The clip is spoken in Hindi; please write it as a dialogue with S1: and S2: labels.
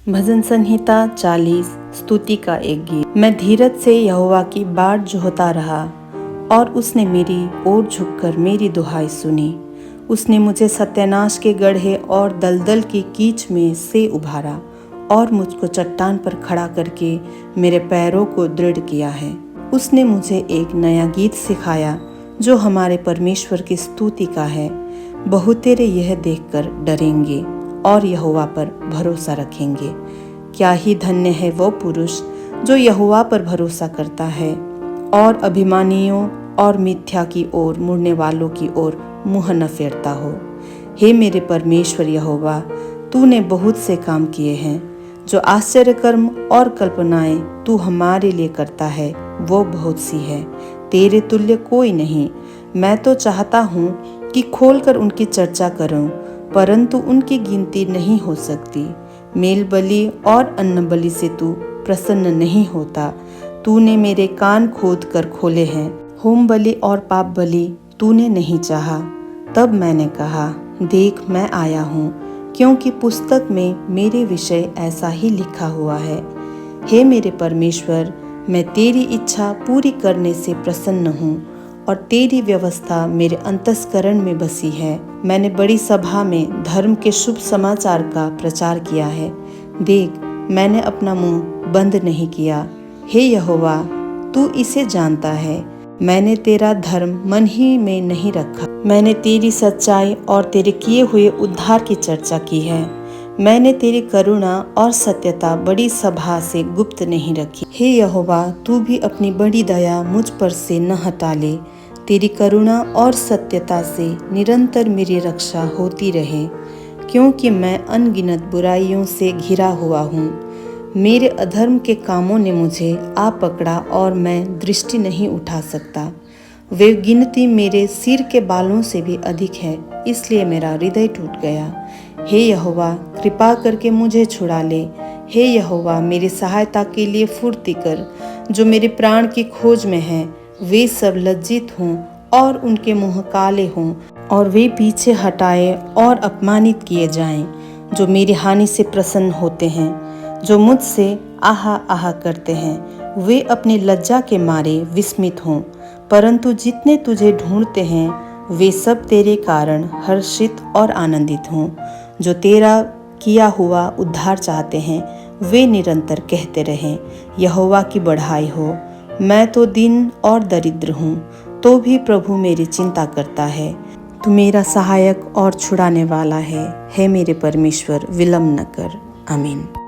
S1: भजन संहिता 40 स्तुति का एक गीत। मैं धीरज से यहोवा की बाट जोहता रहा और उसने मेरी ओर झुककर मेरी दुहाई सुनी। उसने मुझे सत्यानाश के गड्ढे और दलदल की कीच में से उभारा और मुझको चट्टान पर खड़ा करके मेरे पैरों को दृढ़ किया है। उसने मुझे एक नया गीत सिखाया जो हमारे परमेश्वर की स्तुति का है। बहुतेरे यह देखकर डरेंगे और यहोवा पर भरोसा रखेंगे। क्या ही धन्य है वो पुरुष जो यहोवा पर भरोसा करता है और अभिमानियों और मिथ्या की ओर मुड़ने वालों की ओर मुँह न फेरता हो। हे मेरे परमेश्वर यहोवा, तूने बहुत से काम किए हैं। जो आश्चर्य कर्म और कल्पनाएं तू हमारे लिए करता है वो बहुत सी है, तेरे तुल्य कोई नहीं। मैं तो चाहता हूँ कि खोलकर उनकी चर्चा करूँ, परंतु उनकी गिनती नहीं हो सकती। मेल बलि और अन्न बलि से तू प्रसन्न नहीं होता। तूने मेरे कान खोद कर खोले हैं। होम बलि और पाप बलि तूने नहीं चाहा। तब मैंने कहा, देख मैं आया हूँ, क्योंकि पुस्तक में मेरे विषय ऐसा ही लिखा हुआ है। हे मेरे परमेश्वर, मैं तेरी इच्छा पूरी करने से प्रसन्न हूँ और तेरी व्यवस्था मेरे अंतस्करण में बसी है। मैंने बड़ी सभा में धर्म के शुभ समाचार का प्रचार किया है। देख, मैंने अपना मुंह बंद नहीं किया। हे यहोवा, तू इसे जानता है। मैंने तेरा धर्म मन ही में नहीं रखा। मैंने तेरी सच्चाई और तेरे किए हुए उद्धार की चर्चा की है। मैंने तेरी करुणा और सत्यता बड़ी सभा से गुप्त नहीं रखी। हे यहोवा, तू भी अपनी बड़ी दया मुझ पर से न हटा ले। तेरी करुणा और सत्यता से निरंतर मेरी रक्षा होती रहे, क्योंकि मैं अनगिनत बुराइयों से घिरा हुआ हूँ। मेरे अधर्म के कामों ने मुझे आ पकड़ा और मैं दृष्टि नहीं उठा सकता। वे गिनती मेरे सिर के बालों से भी अधिक है, इसलिए मेरा हृदय टूट गया। हे यहोवा, कृपा करके मुझे छुड़ा ले। हे यहोवा, मेरी सहायता के लिए फुर्ती कर। जो मेरे प्राण की खोज में है वे सब लज्जित हों और उनके मुंह काले हों और वे पीछे हटाए और अपमानित किए जाएं। जो मेरी हानि से प्रसन्न होते हैं, जो मुझसे आहा आहा करते हैं, वे अपनी लज्जा के मारे विस्मित हों। परंतु जितने तुझे ढूंढते हैं वे सब तेरे कारण हर्षित और आनंदित हों। जो तेरा किया हुआ उद्धार चाहते हैं वे निरंतर कहते रहें, यहोवा की बढ़ाई हो। मैं तो दीन और दरिद्र हूँ, तो भी प्रभु मेरी चिंता करता है। तू मेरा सहायक और छुड़ाने वाला है। हे मेरे परमेश्वर, विलम्ब न कर। आमीन।